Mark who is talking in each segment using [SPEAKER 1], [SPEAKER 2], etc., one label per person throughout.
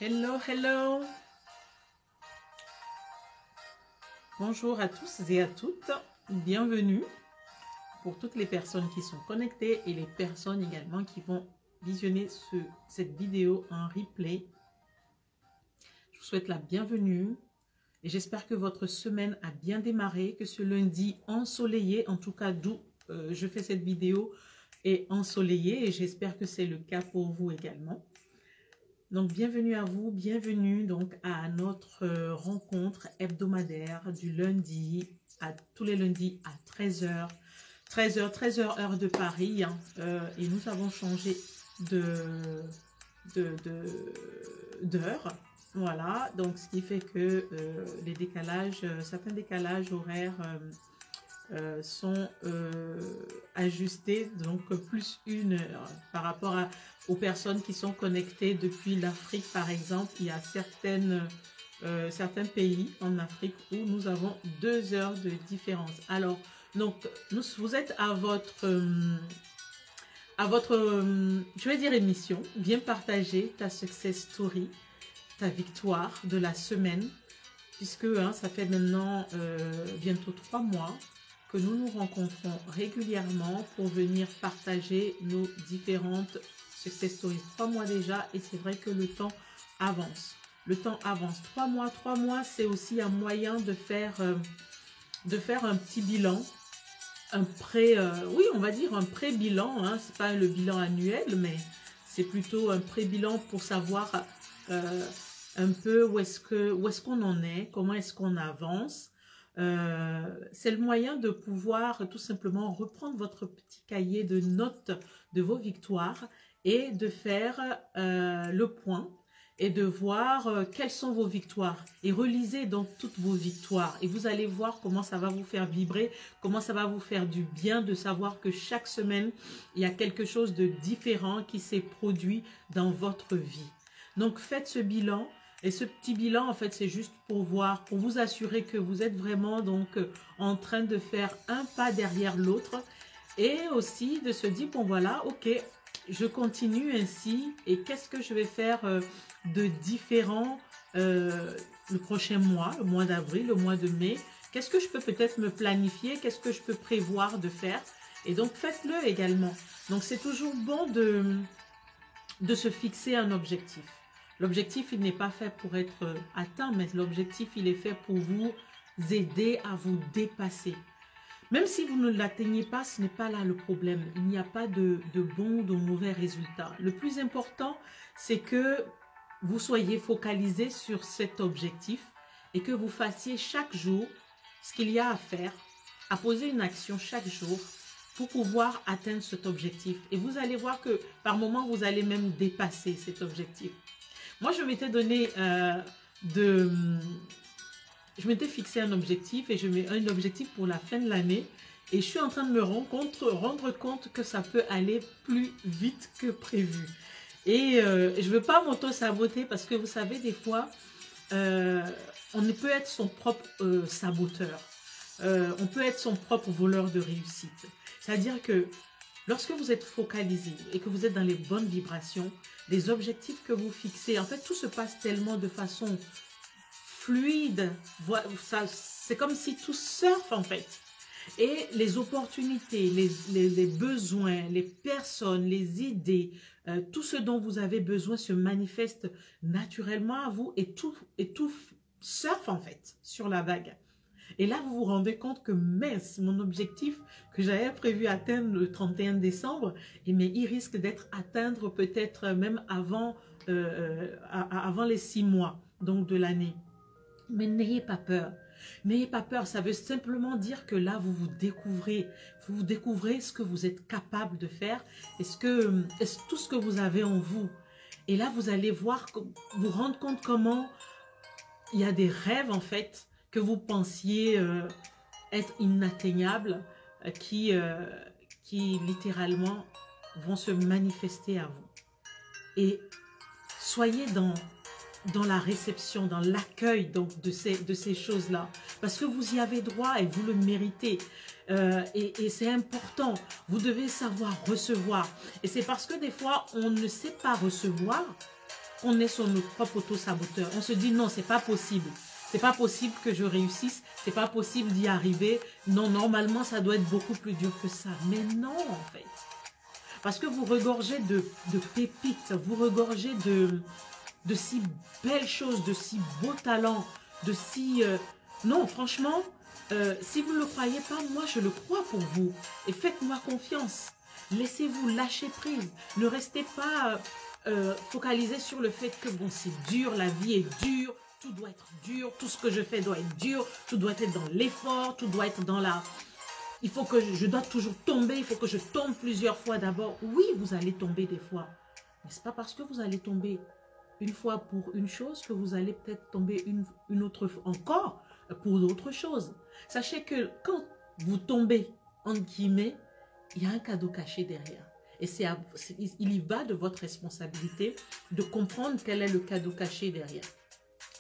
[SPEAKER 1] Hello, hello. Bonjour à tous et à toutes. Bienvenue pour toutes les personnes qui sont connectées et les personnes également qui vont visionner cette vidéo en replay. Je vous souhaite la bienvenue et j'espère que votre semaine a bien démarré, que ce lundi ensoleillé, en tout cas d'où je fais cette vidéo, est ensoleillé et j'espère que c'est le cas pour vous également. Donc, bienvenue à vous, bienvenue donc à notre rencontre hebdomadaire du lundi, tous les lundis à 13h, 13h heure de Paris. Hein, et nous avons changé d'heure. Voilà, donc ce qui fait que les décalages, certains décalages horaires sont ajustés, donc plus une heure par rapport aux personnes qui sont connectées depuis l'Afrique par exemple. Il y a certains pays en Afrique où nous avons 2 heures de différence. Alors donc vous êtes à votre je vais dire émission. Viens partager ta success story, ta victoire de la semaine, puisque ça fait maintenant bientôt 3 mois que nous nous rencontrons régulièrement pour venir partager nos différentes success stories. 3 mois déjà, et c'est vrai que le temps avance. Le temps avance. 3 mois, c'est aussi un moyen de faire un petit bilan, oui, on va dire un pré-bilan. Hein. C'est pas le bilan annuel, mais c'est plutôt un pré-bilan pour savoir un peu où est-ce qu'on en est, comment est-ce qu'on avance. C'est le moyen de pouvoir tout simplement reprendre votre petit cahier de notes de vos victoires et de faire le point et de voir quelles sont vos victoires. Et relisez donc toutes vos victoires et vous allez voir comment ça va vous faire vibrer, comment ça va vous faire du bien de savoir que chaque semaine, il y a quelque chose de différent qui s'est produit dans votre vie. Donc faites ce bilan. Et ce petit bilan, en fait, c'est juste pour voir, pour vous assurer que vous êtes vraiment donc en train de faire un pas derrière l'autre et aussi de se dire, bon voilà, ok, je continue ainsi et qu'est-ce que je vais faire de différent le prochain mois, le mois d'avril, le mois de mai, qu'est-ce que je peux peut-être me planifier, qu'est-ce que je peux prévoir de faire et donc faites-le également. Donc c'est toujours bon de se fixer un objectif. L'objectif, il n'est pas fait pour être atteint, mais l'objectif, il est fait pour vous aider à vous dépasser. Même si vous ne l'atteignez pas, ce n'est pas là le problème. Il n'y a pas de bons ou de mauvais résultats. Le plus important, c'est que vous soyez focalisé sur cet objectif et que vous fassiez chaque jour ce qu'il y a à faire, à poser une action chaque jour pour pouvoir atteindre cet objectif. Et vous allez voir que par moments, vous allez même dépasser cet objectif. Moi, je m'étais donné je m'étais fixé un objectif et je mets un objectif pour la fin de l'année et je suis en train de me rendre compte que ça peut aller plus vite que prévu. Et je ne veux pas m'auto-saboter parce que vous savez, des fois, on peut être son propre saboteur. On peut être son propre voleur de réussite. C'est-à-dire que lorsque vous êtes focalisé et que vous êtes dans les bonnes vibrations, les objectifs que vous fixez, en fait, tout se passe tellement de façon fluide. C'est comme si tout surfe, en fait. Et les opportunités, les besoins, les personnes, les idées, tout ce dont vous avez besoin se manifeste naturellement à vous et tout surfe, en fait, sur la vague. Et là, vous vous rendez compte que mince, mon objectif que j'avais prévu atteindre le 31 décembre, mais il risque d'être atteindre peut-être même avant les 6 mois donc de l'année. Mais n'ayez pas peur. N'ayez pas peur, ça veut simplement dire que là, vous découvrez ce que vous êtes capable de faire, tout ce que vous avez en vous. Et là, vous allez vous rendre compte comment il y a des rêves en fait, que vous pensiez être inatteignables, qui littéralement vont se manifester à vous. Et soyez dans la réception, dans l'accueil donc de ces choses-là, parce que vous y avez droit et vous le méritez. Et c'est important, vous devez savoir recevoir. Et c'est parce que des fois, on ne sait pas recevoir on est son propre auto-saboteur. On se dit non, c'est pas possible. C'est pas possible que je réussisse. C'est pas possible d'y arriver. Non, normalement, ça doit être beaucoup plus dur que ça. Mais non, en fait. Parce que vous regorgez de pépites. Vous regorgez de si belles choses, de si beaux talents, de si... Non, franchement, si vous ne le croyez pas, moi, je le crois pour vous. Et faites-moi confiance. Laissez-vous lâcher prise. Ne restez pas focalisé sur le fait que, bon, c'est dur, la vie est dure, tout doit être dur, tout ce que je fais doit être dur, tout doit être dans l'effort, tout doit être dans la... Il faut que je dois toujours tomber, il faut que je tombe plusieurs fois d'abord. Oui, vous allez tomber des fois. Mais ce n'est pas parce que vous allez tomber une fois pour une chose que vous allez peut-être tomber une autre fois encore pour d'autres choses. Sachez que quand vous tombez, entre guillemets, il y a un cadeau caché derrière. Et il y va de votre responsabilité de comprendre quel est le cadeau caché derrière.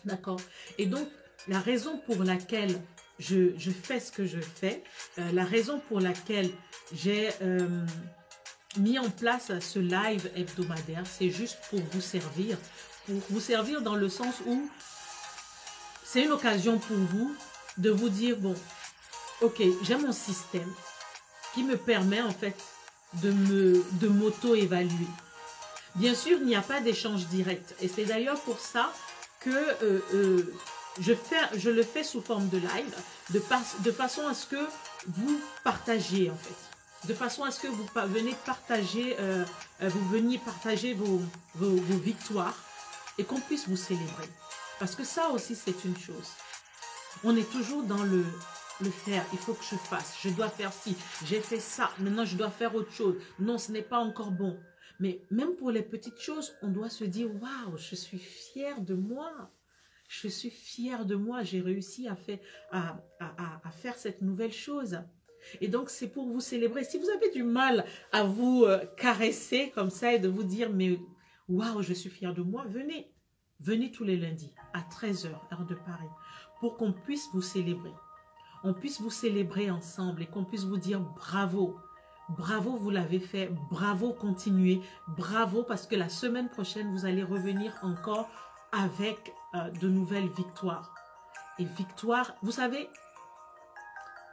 [SPEAKER 1] D'accord? Et donc, la raison pour laquelle je fais ce que je fais, la raison pour laquelle j'ai mis en place ce live hebdomadaire, c'est juste pour vous servir dans le sens où c'est une occasion pour vous de vous dire, bon, ok, j'ai mon système qui me permet en fait de m'auto-évaluer. Bien sûr, il n'y a pas d'échange direct. Et c'est d'ailleurs pour ça que je le fais sous forme de live, de façon à ce que vous partagiez en fait. De façon à ce que vous veniez partager vos victoires et qu'on puisse vous célébrer. Parce que ça aussi, c'est une chose. On est toujours dans le faire, il faut que je fasse, je dois faire ci, j'ai fait ça, maintenant je dois faire autre chose. Non, ce n'est pas encore bon. Mais même pour les petites choses, on doit se dire, waouh, je suis fière de moi. Je suis fière de moi, j'ai réussi à faire cette nouvelle chose. Et donc, c'est pour vous célébrer. Si vous avez du mal à vous caresser comme ça et de vous dire, mais waouh, je suis fière de moi, venez. Venez tous les lundis à 13 h, heure de Paris, pour qu'on puisse vous célébrer. On puisse vous célébrer ensemble et qu'on puisse vous dire bravo. Bravo, vous l'avez fait. Bravo, continuez. Bravo, parce que la semaine prochaine, vous allez revenir encore avec de nouvelles victoires. Et victoire, vous savez,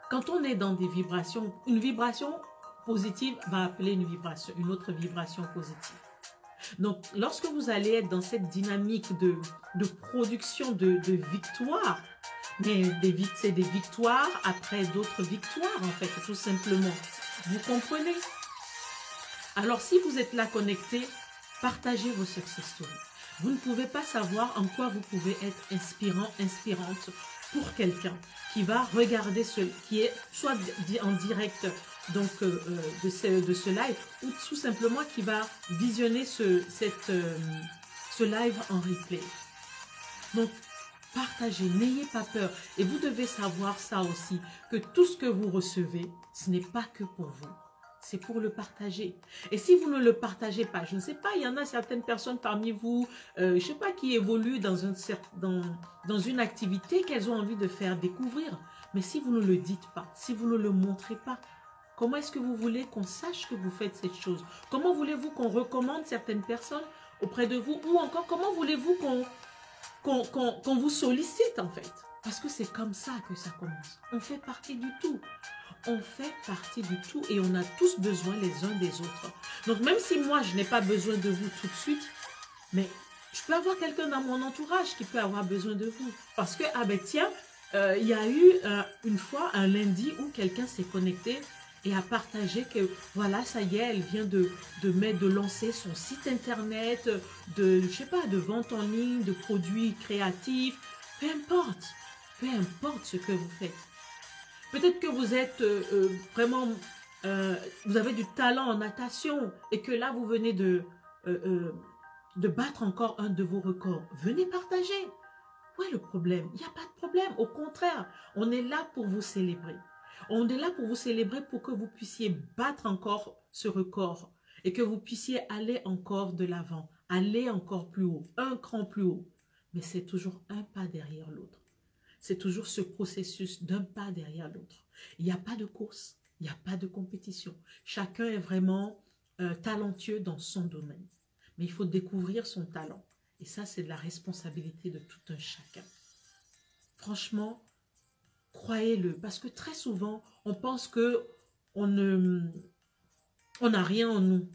[SPEAKER 1] quand on est dans des vibrations, une vibration positive va appeler une autre vibration positive. Donc, lorsque vous allez être dans cette dynamique de production de victoires, mais c'est des victoires après d'autres victoires, en fait, tout simplement. Vous comprenez? Alors, si vous êtes là connecté, partagez vos success stories. Vous ne pouvez pas savoir en quoi vous pouvez être inspirant, inspirante pour quelqu'un qui va regarder qui est soit en direct donc, de ce live ou tout simplement qui va visionner ce live en replay. Donc, partagez, n'ayez pas peur. Et vous devez savoir ça aussi, que tout ce que vous recevez, ce n'est pas que pour vous. C'est pour le partager. Et si vous ne le partagez pas, je ne sais pas, il y en a certaines personnes parmi vous, je ne sais pas, qui évoluent dans une activité qu'elles ont envie de faire découvrir. Mais si vous ne le dites pas, si vous ne le montrez pas, comment est-ce que vous voulez qu'on sache que vous faites cette chose? Comment voulez-vous qu'on recommande certaines personnes auprès de vous? Ou encore, comment voulez-vous qu'on vous sollicite en fait? Parce que c'est comme ça que ça commence. On fait partie du tout. On fait partie du tout et on a tous besoin les uns des autres. Donc même si moi je n'ai pas besoin de vous tout de suite, mais je peux avoir quelqu'un dans mon entourage qui peut avoir besoin de vous. Parce que, ah ben tiens, il y a eu une fois un lundi où quelqu'un s'est connecté et a partagé que voilà, ça y est, elle vient de lancer son site internet, je sais pas, de vente en ligne, de produits créatifs, peu importe ce que vous faites. Peut-être que vous êtes vraiment, vous avez du talent en natation et que là, vous venez de battre encore un de vos records. Venez partager. Où est le problème? Il n'y a pas de problème. Au contraire, on est là pour vous célébrer. On est là pour vous célébrer pour que vous puissiez battre encore ce record et que vous puissiez aller encore de l'avant, aller encore plus haut, un cran plus haut. Mais c'est toujours un pas derrière l'autre. C'est toujours ce processus d'un pas derrière l'autre. Il n'y a pas de course, il n'y a pas de compétition. Chacun est vraiment talentueux dans son domaine. Mais il faut découvrir son talent. Et ça, c'est de la responsabilité de tout un chacun. Franchement, croyez-le, parce que très souvent, on pense que on n'a rien en nous.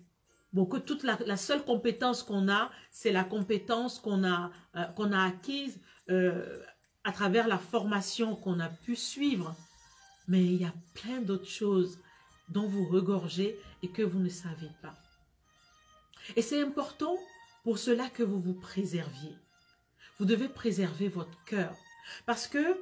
[SPEAKER 1] Bon, que toute la seule compétence qu'on a, c'est la compétence qu'on a acquise à travers la formation qu'on a pu suivre. Mais il y a plein d'autres choses dont vous regorgez et que vous ne savez pas. Et c'est important pour cela que vous vous préserviez. Vous devez préserver votre cœur. Parce que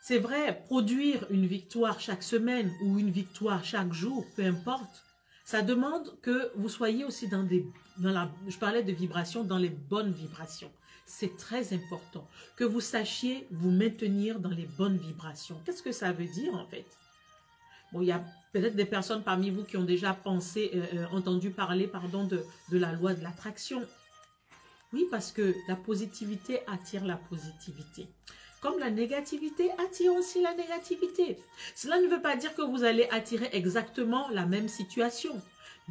[SPEAKER 1] c'est vrai, produire une victoire chaque semaine ou une victoire chaque jour, peu importe, ça demande que vous soyez aussi je parlais de vibrations, dans les bonnes vibrations. C'est très important que vous sachiez vous maintenir dans les bonnes vibrations. Qu'est-ce que ça veut dire en fait? Bon, il y a peut-être des personnes parmi vous qui ont déjà entendu parler, pardon, de la loi de l'attraction. Oui, parce que la positivité attire la positivité. Comme la négativité attire aussi la négativité. Cela ne veut pas dire que vous allez attirer exactement la même situation.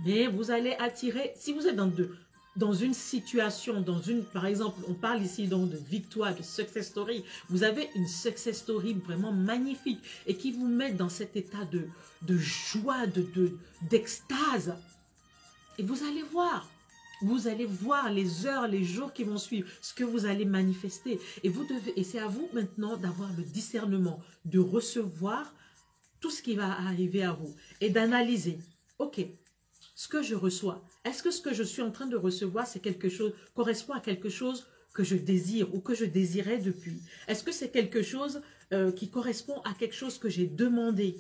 [SPEAKER 1] Mais vous allez attirer, si vous êtes dans une situation, par exemple, on parle ici donc de victoire, de success story. Vous avez une success story vraiment magnifique et qui vous met dans cet état de joie, d'extase. Et vous allez voir. Vous allez voir les heures, les jours qui vont suivre, ce que vous allez manifester. Et c'est à vous maintenant d'avoir le discernement, de recevoir tout ce qui va arriver à vous et d'analyser. Ok, ce que je reçois, est-ce que ce que je suis en train de recevoir, correspond à quelque chose que je désire ou que je désirais depuis? Est-ce que c'est quelque chose qui correspond à quelque chose que j'ai demandé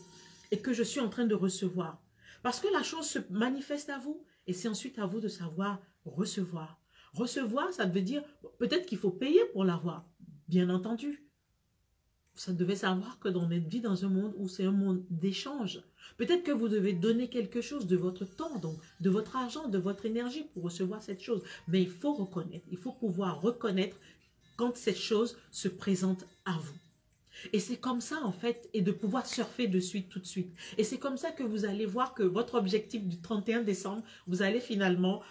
[SPEAKER 1] et que je suis en train de recevoir? Parce que la chose se manifeste à vous et c'est ensuite à vous de savoir recevoir. Recevoir, ça veut dire, peut-être qu'il faut payer pour l'avoir, bien entendu. Ça devait savoir que dans notre vie, dans un monde où c'est un monde d'échange, peut-être que vous devez donner quelque chose de votre temps, donc de votre argent, de votre énergie pour recevoir cette chose. Mais il faut reconnaître, il faut pouvoir reconnaître quand cette chose se présente à vous. Et c'est comme ça, en fait, et de pouvoir surfer dessus tout de suite. Et c'est comme ça que vous allez voir que votre objectif du 31 décembre, vous allez finalement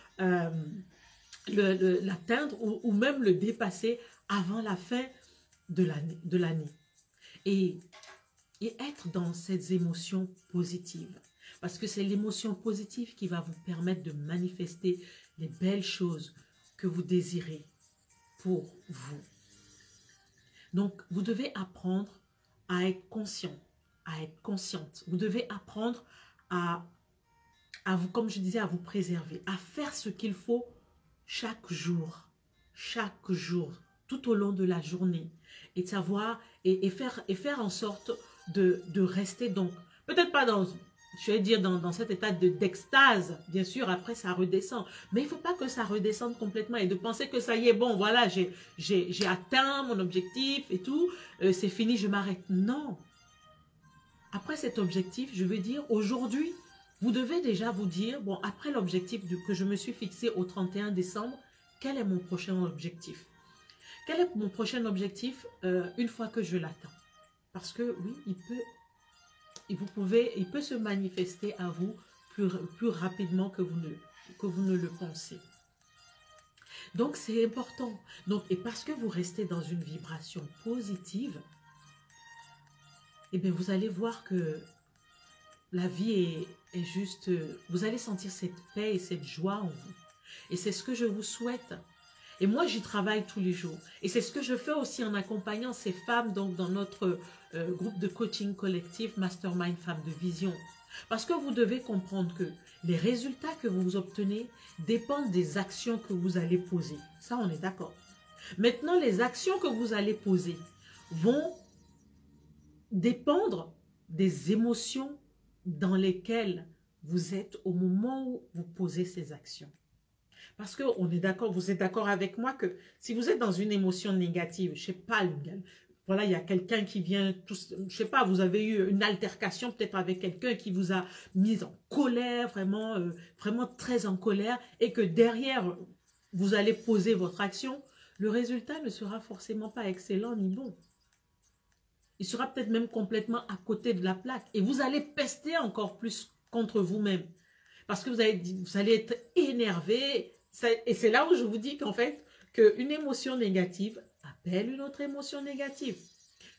[SPEAKER 1] l'atteindre ou même le dépasser avant la fin de l'année. Et être dans ces émotions positives. Parce que c'est l'émotion positive qui va vous permettre de manifester les belles choses que vous désirez pour vous. Donc, vous devez apprendre à être conscient, à être consciente. Vous devez apprendre à vous, comme je disais, à vous préserver, à faire ce qu'il faut chaque jour, tout au long de la journée. Et de savoir, et faire en sorte de rester donc, peut-être pas je vais dire dans cet état d'extase, bien sûr, après ça redescend. Mais il ne faut pas que ça redescende complètement et de penser que ça y est, bon, voilà, j'ai atteint mon objectif et tout, c'est fini, je m'arrête. Non. Après cet objectif, je veux dire, aujourd'hui, vous devez déjà vous dire, bon, après l'objectif que je me suis fixé au 31 décembre, quel est mon prochain objectif? Quel est mon prochain objectif une fois que je l'atteins? Parce que oui, il peut se manifester à vous plus rapidement que vous ne le pensez. Donc, c'est important. Donc, et parce que vous restez dans une vibration positive, eh bien, vous allez voir que la vie est juste... Vous allez sentir cette paix et cette joie en vous. Et c'est ce que je vous souhaite. Et moi, j'y travaille tous les jours. Et c'est ce que je fais aussi en accompagnant ces femmes donc, dans notre groupe de coaching collectif Mastermind Femmes de Vision. Parce que vous devez comprendre que les résultats que vous obtenez dépendent des actions que vous allez poser. Ça, on est d'accord. Maintenant, les actions que vous allez poser vont dépendre des émotions dans lesquelles vous êtes au moment où vous posez ces actions. Parce qu'on est d'accord, vous êtes d'accord avec moi que si vous êtes dans une émotion négative, je sais pas, voilà, il y a quelqu'un qui vient, je sais pas, vous avez eu une altercation peut-être avec quelqu'un qui vous a mis en colère, vraiment, vraiment très en colère, et que derrière, vous allez poser votre action, le résultat ne sera forcément pas excellent ni bon. Il sera peut-être même complètement à côté de la plaque. Et vous allez pester encore plus contre vous-même. Parce que vous allez être énervé. Et c'est là où je vous dis qu'en fait, qu'une émotion négative appelle une autre émotion négative.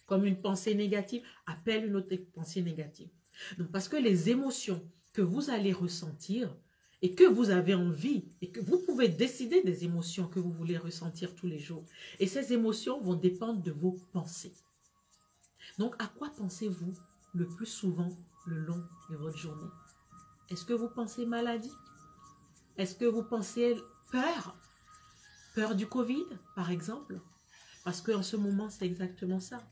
[SPEAKER 1] Comme une pensée négative appelle une autre pensée négative. Donc, parce que les émotions que vous allez ressentir et que vous avez envie et que vous pouvez décider des émotions que vous voulez ressentir tous les jours. Et ces émotions vont dépendre de vos pensées. Donc, à quoi pensez-vous le plus souvent le long de votre journée? Est-ce que vous pensez maladie? Est-ce que vous pensez peur? Peur du Covid, par exemple? Parce qu'en ce moment, c'est exactement ça.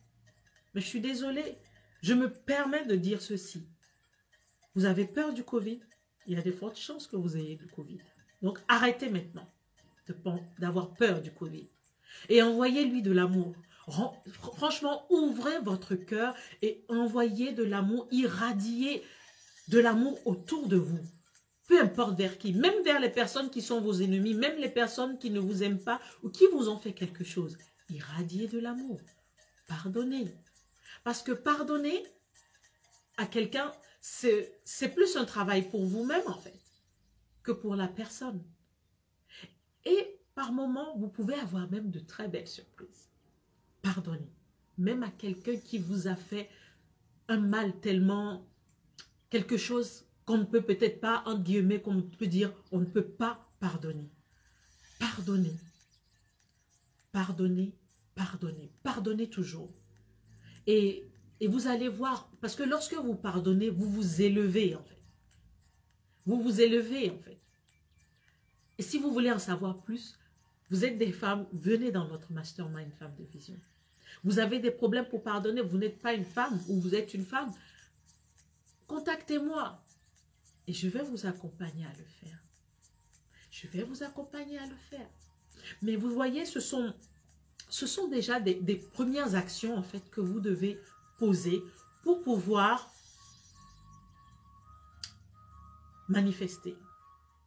[SPEAKER 1] Mais je suis désolée, je me permets de dire ceci. Vous avez peur du Covid? Il y a de fortes chances que vous ayez du Covid. Donc, arrêtez maintenant d'avoir peur du Covid. Et envoyez-lui de l'amour. Franchement, ouvrez votre cœur et envoyez de l'amour, irradiez de l'amour autour de vous. Peu importe vers qui, même vers les personnes qui sont vos ennemis, même les personnes qui ne vous aiment pas ou qui vous ont fait quelque chose. Irradiez de l'amour. Pardonnez. Parce que pardonner à quelqu'un, c'est plus un travail pour vous-même en fait, que pour la personne. Et par moments, vous pouvez avoir même de très belles surprises. Pardonnez. Même à quelqu'un qui vous a fait un mal tellement, quelque chose qu'on ne peut peut-être pas, entre guillemets, qu'on peut dire, on ne peut pas pardonner. Pardonnez. Pardonnez, pardonnez. Pardonnez toujours. Et vous allez voir, parce que lorsque vous pardonnez, vous vous élevez en fait. Vous vous élevez en fait. Et si vous voulez en savoir plus, vous êtes des femmes, venez dans notre mastermind Femmes de Vision. Vous avez des problèmes pour pardonner, vous n'êtes pas une femme ou vous êtes une femme, contactez-moi et je vais vous accompagner à le faire. Je vais vous accompagner à le faire. Mais vous voyez, ce sont déjà des premières actions en fait que vous devez poser pour pouvoir manifester,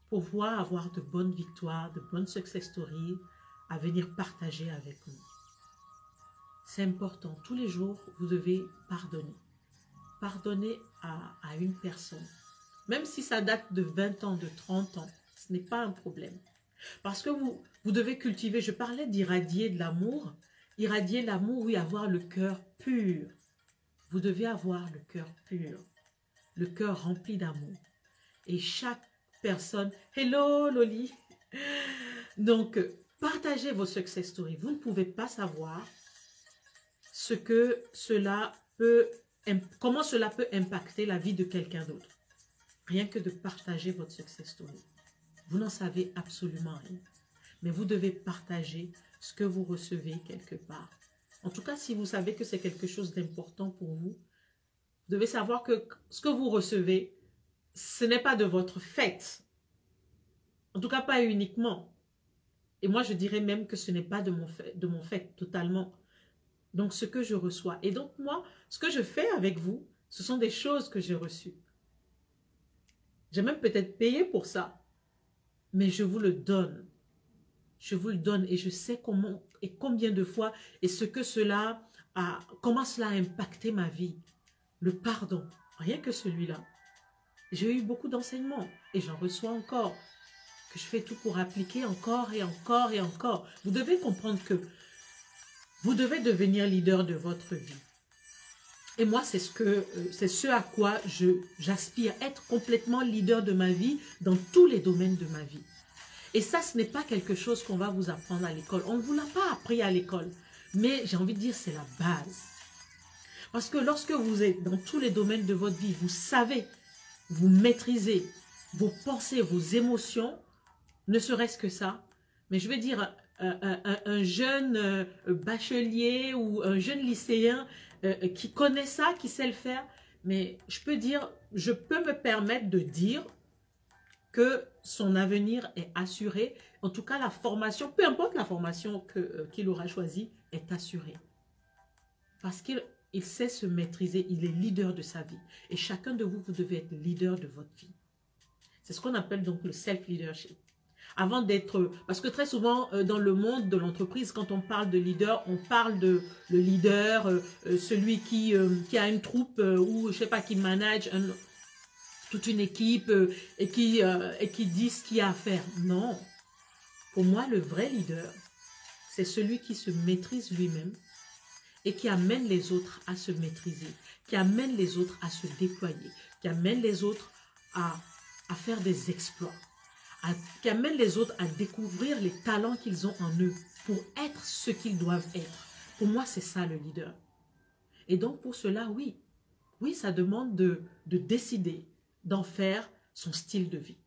[SPEAKER 1] pour pouvoir avoir de bonnes victoires, de bonnes success stories à venir partager avec nous. C'est important. Tous les jours, vous devez pardonner. Pardonner à une personne. Même si ça date de 20 ans, de 30 ans, ce n'est pas un problème. Parce que vous devez cultiver, je parlais d'irradier de l'amour. Irradier l'amour, oui, avoir le cœur pur. Vous devez avoir le cœur pur. Le cœur rempli d'amour. Et chaque personne... Hello, Loli. Donc, partagez vos success stories. Vous ne pouvez pas savoir ce que cela peut... Comment cela peut impacter la vie de quelqu'un d'autre. Rien que de partager votre success story. Vous n'en savez absolument rien. Mais vous devez partager ce que vous recevez quelque part. En tout cas, si vous savez que c'est quelque chose d'important pour vous, vous devez savoir que ce que vous recevez, ce n'est pas de votre fait. En tout cas, pas uniquement. Et moi, je dirais même que ce n'est pas de mon fait totalement. Donc, ce que je reçois. Et donc, moi, ce que je fais avec vous, ce sont des choses que j'ai reçues. J'ai même peut-être payé pour ça. Mais je vous le donne. Je vous le donne et je sais comment et combien de fois et ce que cela a, comment cela a impacté ma vie. Le pardon, rien que celui-là. J'ai eu beaucoup d'enseignements et j'en reçois encore, que je fais tout pour appliquer encore et encore et encore. Vous devez comprendre que vous devez devenir leader de votre vie. Et moi, c'est ce à quoi j'aspire, être complètement leader de ma vie dans tous les domaines de ma vie. Et ça, ce n'est pas quelque chose qu'on va vous apprendre à l'école. On ne vous l'a pas appris à l'école. Mais j'ai envie de dire, c'est la base. Parce que lorsque vous êtes dans tous les domaines de votre vie, vous savez, vous maîtrisez vos pensées, vos émotions, ne serait-ce que ça. Mais je veux dire, un jeune bachelier ou un jeune lycéen qui connaît ça, qui sait le faire, mais je peux me permettre de dire que son avenir est assuré. En tout cas, la formation, peu importe la formation qu'il aura choisie, est assurée. Parce qu'il sait se maîtriser, il est leader de sa vie. Et chacun de vous, vous devez être leader de votre vie. C'est ce qu'on appelle donc le self-leadership. Avant d'être... Parce que très souvent, dans le monde de l'entreprise, quand on parle de leader, on parle de le leader, celui qui a une troupe ou, je sais pas, qui manage toute une équipe et qui dit ce qu'il y a à faire. Non. Pour moi, le vrai leader, c'est celui qui se maîtrise lui-même et qui amène les autres à se maîtriser, qui amène les autres à se déployer, qui amène les autres à faire des exploits, qui amène les autres à découvrir les talents qu'ils ont en eux pour être ce qu'ils doivent être. Pour moi, c'est ça le leader. Et donc, pour cela, oui, ça demande de décider d'en faire son style de vie.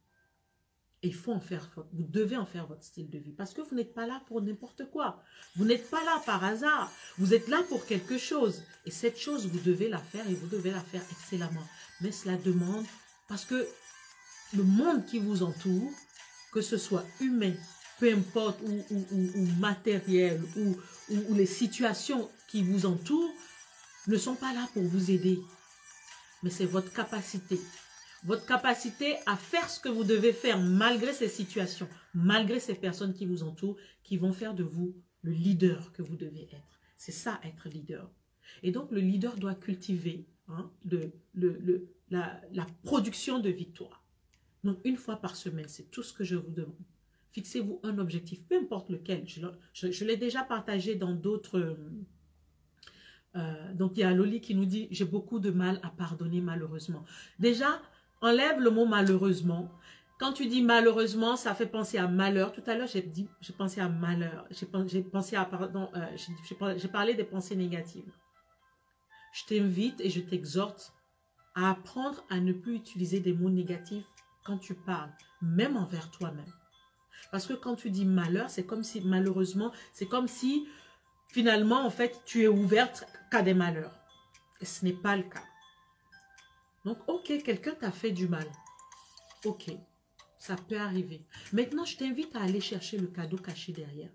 [SPEAKER 1] Et il faut en faire, vous devez en faire votre style de vie. Parce que vous n'êtes pas là pour n'importe quoi. Vous n'êtes pas là par hasard. Vous êtes là pour quelque chose. Et cette chose, vous devez la faire et vous devez la faire excellemment. Mais cela demande, parce que le monde qui vous entoure, que ce soit humain, peu importe, ou matériel, ou les situations qui vous entourent, ne sont pas là pour vous aider. Mais c'est votre capacité. Votre capacité à faire ce que vous devez faire malgré ces situations, malgré ces personnes qui vous entourent, qui vont faire de vous le leader que vous devez être. C'est ça, être leader. Et donc, le leader doit cultiver la production de victoire. Donc, une fois par semaine, c'est tout ce que je vous demande. Fixez-vous un objectif, peu importe lequel. Je l'ai déjà partagé dans d'autres... donc, il y a Loli qui nous dit « J'ai beaucoup de mal à pardonner malheureusement ». Déjà, enlève le mot malheureusement. Quand tu dis malheureusement, ça fait penser à malheur. Tout à l'heure, j'ai pensé à malheur. J'ai pensé à, pardon, j'ai parlé des pensées négatives. Je t'invite et je t'exhorte à apprendre à ne plus utiliser des mots négatifs quand tu parles, même envers toi-même. Parce que quand tu dis malheur, c'est comme si, malheureusement, c'est comme si, finalement, en fait, tu es ouverte qu'à des malheurs. Et ce n'est pas le cas. Donc, ok, quelqu'un t'a fait du mal. Ok, ça peut arriver. Maintenant, je t'invite à aller chercher le cadeau caché derrière.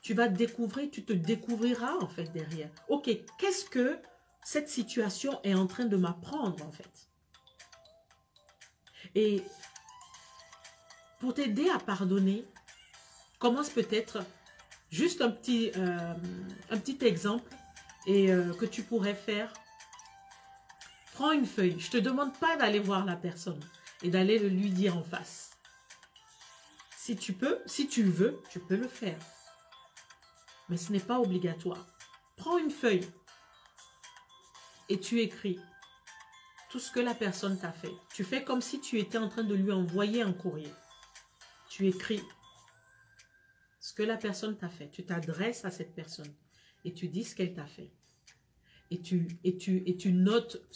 [SPEAKER 1] Tu vas découvrir, tu te découvriras en fait derrière. Ok, qu'est-ce que cette situation est en train de m'apprendre en fait? Et pour t'aider à pardonner, commence peut-être juste un petit exemple et que tu pourrais faire. Prends une feuille. Je ne te demande pas d'aller voir la personne et d'aller le lui dire en face. Si tu peux, si tu veux, tu peux le faire. Mais ce n'est pas obligatoire. Prends une feuille et tu écris tout ce que la personne t'a fait. Tu fais comme si tu étais en train de lui envoyer un courrier. Tu écris ce que la personne t'a fait. Tu t'adresses à cette personne et tu dis ce qu'elle t'a fait. Et tu notes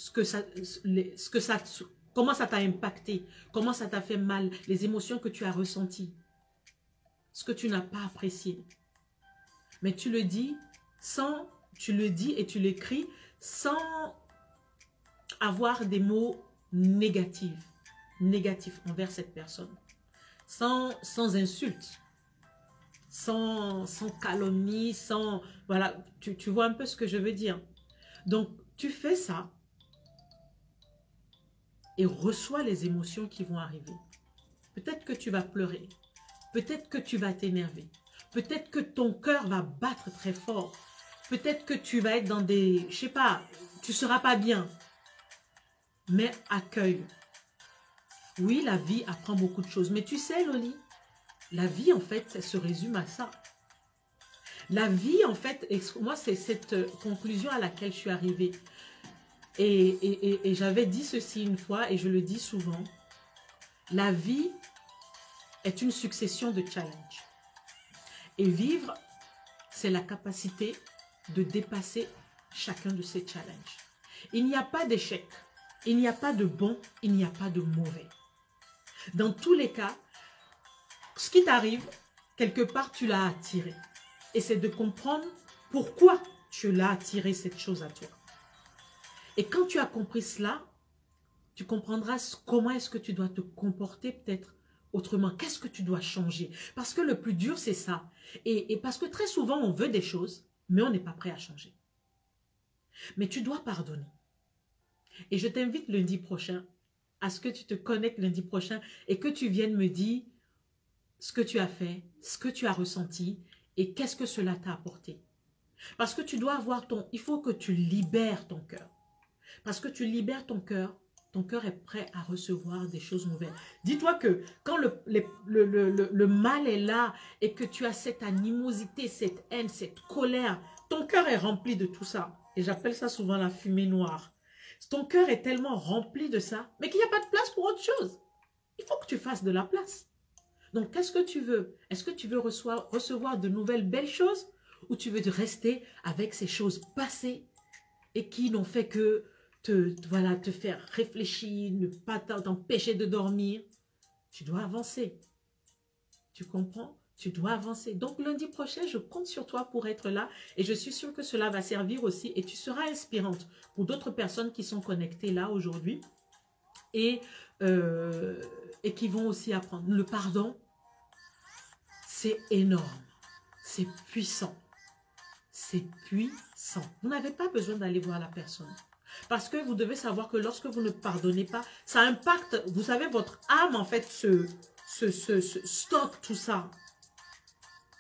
[SPEAKER 1] comment ça t'a impacté, comment ça t'a fait mal, les émotions que tu as ressenties, ce que tu n'as pas apprécié. Mais tu le dis et tu l'écris sans avoir des mots négatifs envers cette personne, sans insulte, sans calomnie, voilà, tu vois un peu ce que je veux dire. Donc, tu fais ça et reçois les émotions qui vont arriver. Peut-être que tu vas pleurer. Peut-être que tu vas t'énerver. Peut-être que ton cœur va battre très fort. Peut-être que tu vas être dans des... Je sais pas, tu ne seras pas bien. Mais accueille. Oui, la vie apprend beaucoup de choses. Mais tu sais, Loli, la vie, en fait, ça se résume à ça. La vie, en fait, moi, c'est cette conclusion à laquelle je suis arrivée. Et j'avais dit ceci une fois, et je le dis souvent. La vie est une succession de challenges. Et vivre, c'est la capacité de dépasser chacun de ces challenges. Il n'y a pas d'échec. Il n'y a pas de bon, il n'y a pas de mauvais. Dans tous les cas, ce qui t'arrive, quelque part, tu l'as attiré. Et c'est de comprendre pourquoi tu l'as attiré cette chose à toi. Et quand tu as compris cela, tu comprendras comment est-ce que tu dois te comporter peut-être autrement. Qu'est-ce que tu dois changer? Parce que le plus dur, c'est ça. Et parce que très souvent, on veut des choses, mais on n'est pas prêt à changer. Mais tu dois pardonner. Et je t'invite lundi prochain à ce que tu te connectes lundi prochain et que tu viennes me dire ce que tu as fait, ce que tu as ressenti et qu'est-ce que cela t'a apporté. Parce que tu dois avoir il faut que tu libères ton cœur. Parce que tu libères ton cœur, ton cœur est prêt à recevoir des choses nouvelles. Dis-toi que quand le mal est là et que tu as cette animosité, cette haine, cette colère, ton cœur est rempli de tout ça. Et j'appelle ça souvent la fumée noire. Ton cœur est tellement rempli de ça, mais qu'il n'y a pas de place pour autre chose. Il faut que tu fasses de la place. Donc, qu'est-ce que tu veux? Est-ce que tu veux recevoir de nouvelles belles choses ou tu veux rester avec ces choses passées et qui n'ont fait que te faire réfléchir, ne pas t'empêcher de dormir? Tu dois avancer. Tu comprends? Tu dois avancer. Donc, lundi prochain, je compte sur toi pour être là et je suis sûre que cela va servir aussi et tu seras inspirante pour d'autres personnes qui sont connectées là aujourd'hui et qui vont aussi apprendre. Le pardon, c'est énorme. C'est puissant. C'est puissant. Vous n'avez pas besoin d'aller voir la personne. Parce que vous devez savoir que lorsque vous ne pardonnez pas, ça impacte, vous savez, votre âme en fait se stocke tout ça.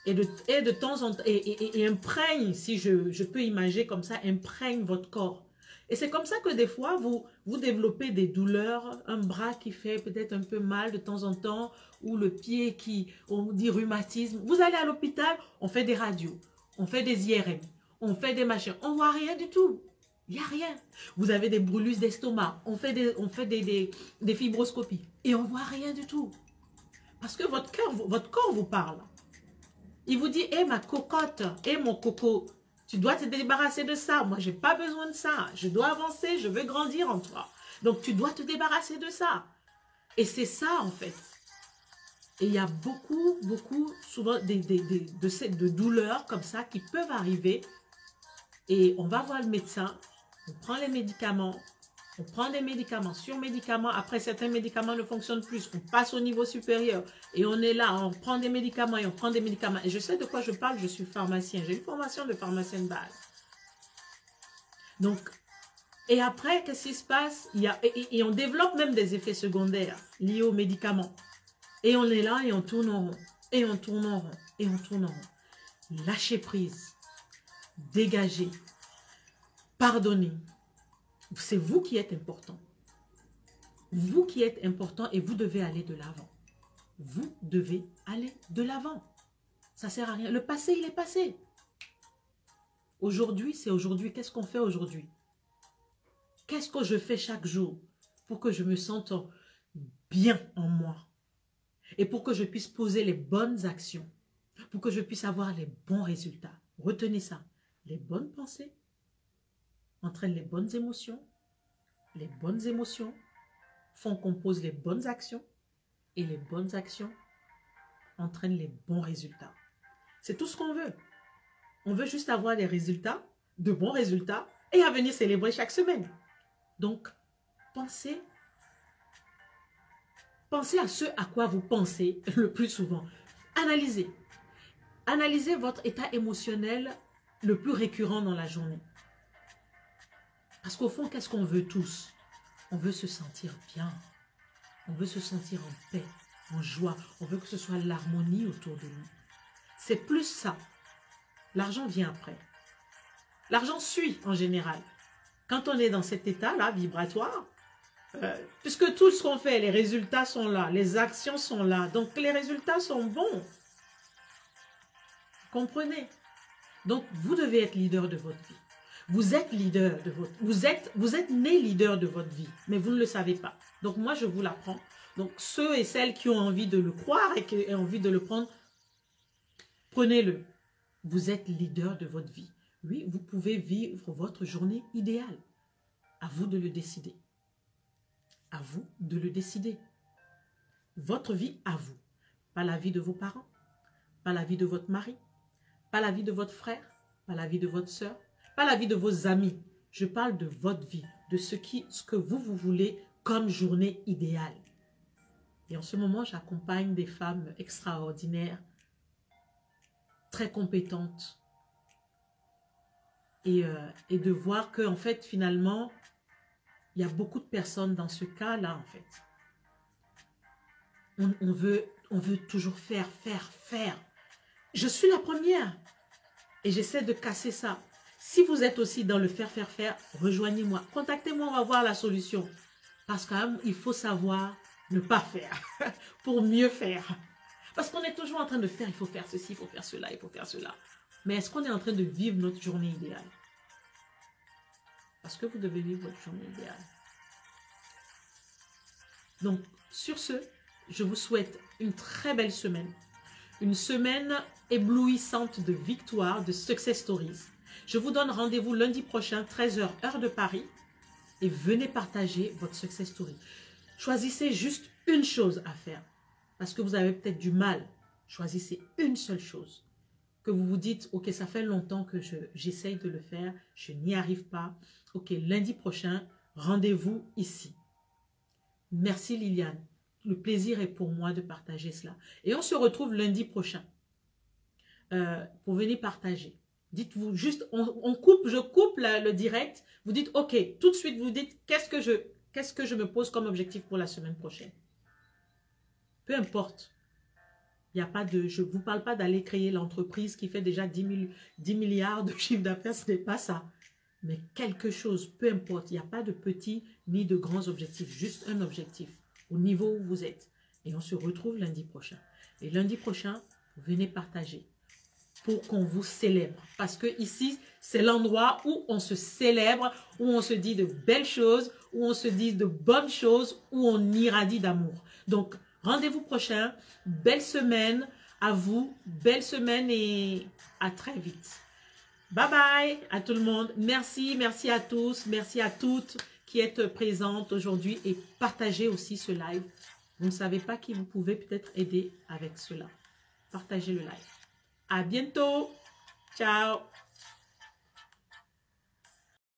[SPEAKER 1] Et de temps en temps, et imprègne, si je peux imaginer comme ça, imprègne votre corps. Et c'est comme ça que des fois, vous développez des douleurs, un bras qui fait peut-être un peu mal de temps en temps, ou le pied qui, on dit rhumatisme. Vous allez à l'hôpital, on fait des radios, on fait des IRM, on fait des machins, on ne voit rien du tout. Il n'y a rien. Vous avez des brûlures d'estomac, on fait des fibroscopies, et on ne voit rien du tout. Parce que votre corps vous parle. Il vous dit, hé ma cocotte, hé mon coco, tu dois te débarrasser de ça. Moi, je n'ai pas besoin de ça. Je dois avancer, je veux grandir en toi. Donc, tu dois te débarrasser de ça. Et c'est ça, en fait. Et il y a beaucoup, souvent, de douleurs comme ça qui peuvent arriver. Et on va voir le médecin, on prend les médicaments, on prend des médicaments sur médicaments. Après, certains médicaments ne fonctionnent plus. On passe au niveau supérieur. Et on est là, on prend des médicaments et on prend des médicaments. Et je sais de quoi je parle, je suis pharmacien. J'ai une formation de pharmacien de base. Donc, et après, qu'est-ce qui se passe? Et on développe même des effets secondaires liés aux médicaments. Et on est là et on tourne en rond. Et on tourne en rond. Et on tourne en rond. Lâchez prise. Dégagez. Pardonnez. C'est vous qui êtes important. Vous qui êtes important et vous devez aller de l'avant. Vous devez aller de l'avant. Ça ne sert à rien. Le passé, il est passé. Aujourd'hui, c'est aujourd'hui. Qu'est-ce qu'on fait aujourd'hui? Qu'est-ce que je fais chaque jour pour que je me sente bien en moi? Et pour que je puisse poser les bonnes actions. Pour que je puisse avoir les bons résultats. Retenez ça. Les bonnes pensées entraînent les bonnes émotions. Les bonnes émotions font qu'on pose les bonnes actions. Et les bonnes actions entraînent les bons résultats. C'est tout ce qu'on veut. On veut juste avoir des résultats, de bons résultats, et à venir célébrer chaque semaine. Donc, pensez à ce à quoi vous pensez le plus souvent. Analysez. Analysez votre état émotionnel le plus récurrent dans la journée. Parce qu'au fond, qu'est-ce qu'on veut tous? On veut se sentir bien. On veut se sentir en paix, en joie. On veut que ce soit l'harmonie autour de nous. C'est plus ça. L'argent vient après. L'argent suit en général. Quand on est dans cet état-là, vibratoire, puisque tout ce qu'on fait, les résultats sont là, les actions sont là. Donc, les résultats sont bons. Vous comprenez? Donc, vous devez être leader de votre vie. Vous êtes leader de votre vie. Vous êtes né leader de votre vie, mais vous ne le savez pas. Donc, moi, je vous l'apprends. Donc, ceux et celles qui ont envie de le croire et qui ont envie de le prendre, prenez-le. Vous êtes leader de votre vie. Oui, vous pouvez vivre votre journée idéale. À vous de le décider. À vous de le décider. Votre vie à vous. Pas la vie de vos parents. Pas la vie de votre mari. Pas la vie de votre frère. Pas la vie de votre soeur. Pas la vie de vos amis. Je parle de votre vie. De ce que vous voulez comme journée idéale. Et en ce moment, j'accompagne des femmes extraordinaires, très compétentes. Et de voir qu'en fait, finalement, il y a beaucoup de personnes dans ce cas-là, en fait. On veut toujours faire. Je suis la première. Et j'essaie de casser ça. Si vous êtes aussi dans le faire, rejoignez-moi. Contactez-moi, on va voir la solution. Parce qu'il faut savoir ne pas faire pour mieux faire. Parce qu'on est toujours en train de faire, il faut faire ceci, il faut faire cela, il faut faire cela. Mais est-ce qu'on est en train de vivre notre journée idéale? Parce que vous devez vivre votre journée idéale. Donc, sur ce, je vous souhaite une très belle semaine. Une semaine éblouissante de victoires, de success stories. Je vous donne rendez-vous lundi prochain, 13 h, heure de Paris. Et venez partager votre success story. Choisissez juste une chose à faire. Parce que vous avez peut-être du mal. Choisissez une seule chose. Que vous vous dites, ok, ça fait longtemps que j'essaye de le faire. Je n'y arrive pas. Ok, lundi prochain, rendez-vous ici. Merci Liliane. Le plaisir est pour moi de partager cela. Et on se retrouve lundi prochain pour venir partager. Dites-vous juste, je coupe le direct. Vous dites, ok, tout de suite, vous dites, qu'est-ce que je me pose comme objectif pour la semaine prochaine. Peu importe. Il n'y a pas de, je ne vous parle pas d'aller créer l'entreprise qui fait déjà 10 milliards de chiffre d'affaires, ce n'est pas ça. Mais quelque chose, peu importe, il n'y a pas de petits ni de grands objectifs, juste un objectif au niveau où vous êtes. Et on se retrouve lundi prochain. Et lundi prochain, venez partager pour qu'on vous célèbre. Parce que ici, c'est l'endroit où on se célèbre, où on se dit de belles choses, où on se dit de bonnes choses, où on irradie d'amour. Donc, rendez-vous prochain. Belle semaine à vous. Belle semaine et à très vite. Bye bye à tout le monde. Merci, merci à tous, merci à toutes qui êtes présentes aujourd'hui et partagez aussi ce live. Vous ne savez pas qui vous pouvez peut-être aider avec cela. Partagez le live. À bientôt. Ciao.